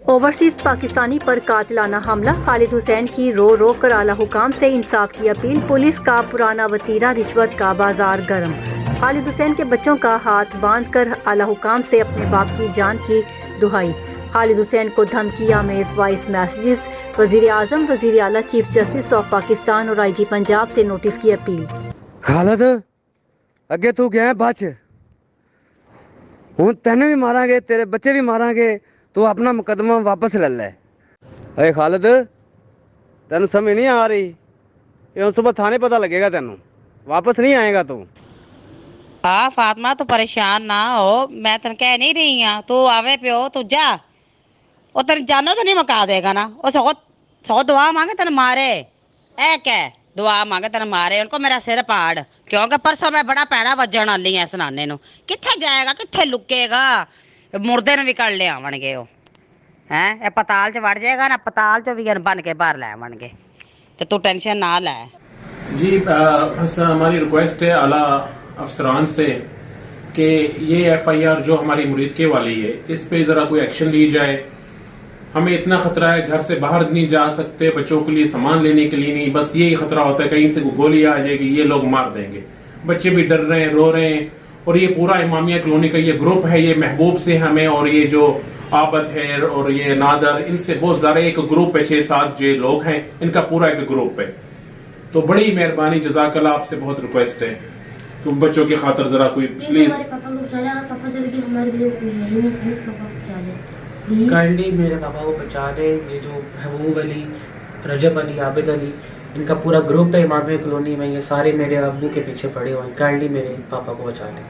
Overseas Pakistani पर कातिलाना हमला, खालिद हुसैन की रो रो कर आला हुकाम से इंसाफ की अपील। पुलिस का पुराना वतीरा, रिश्वत का बाजार गर्म। खालिद हुसैन के बच्चों का हाथ बांध कर आला हुकाम से अपने बाप की जान की दुहाई। खालिद हुसैन को धमकियां में वॉइस मैसेजेस। वजीर आजम, वजीर आला, चीफ जस्टिस ऑफ पाकिस्तान और IG पंजाब से नोटिस की अपील। खालिद अगे तू गया बच, हूँ तेन भी मारांगे, तेरे बच्चे भी मारांगे, तू अपना मुकदमा वापस ले ले। अरे खालिद तेन समझ नहीं आ रही, ये सुबह थाने पता लगेगा, तेन वापस नहीं आएगा तू। हाँ फातिमा, तू परेशान ना हो, मैं तेन कह नहीं रही हाँ, तू आवे प्यो तू जा, वो तेन जानो तो नहीं मका देगा ना, वो सौ सौ दुआ मांगे तेन मारे, ऐ क्या दुआ मांगे तेन मारे, उनको मेरा सिर पाड़, क्योंकि परसों मैं बड़ा पैड़ा वजन वाली है इस नाने नू, कित्थे जाएगा, कित्थे लुकेगा, मुर्दे ने भी कड़ ले आवणगे वो हैं, ये पताल च वड़ जाएगा ना, पताल चो भी बन के बाहर लै आवणगे, तो तू टेंशन ना लै। जी बस हमारी रिक्वेस्ट है आला अफसरान से कि ये FIR जो हमारी मुरीदके वाली है, इस पे ज़रा कोई एक्शन ली जाए। हमें इतना ख़तरा है, घर से बाहर नहीं जा सकते, बच्चों के लिए सामान लेने के लिए नहीं, बस यही ख़तरा होता है कहीं से गोली आ जाएगी, ये लोग मार देंगे। बच्चे भी डर रहे हैं, रो रहे हैं, और ये पूरा इमामिया कॉलोनी का ये ग्रुप है, ये महबूब से हमें और ये जो आबद है और ये नादर, इनसे बहुत ज़्यादा एक ग्रुप है, 6-7 जो लोग हैं, इनका पूरा एक ग्रुप है। तो बड़ी मेहरबानी, जज़ाकल्लाह, आपसे बहुत रिक्वेस्ट है कि बच्चों की खातर जरा कोई प्लीज काइंडली मेरे पापा को बचा ले। ये जो महबूब अली, रजब अली, आबिद अली, इनका पूरा ग्रुप है इमामिया कॉलोनी में, ये सारे मेरे अब्बू के पीछे पड़े हुए हैं। काइंडली मेरे पापा को बचा लें।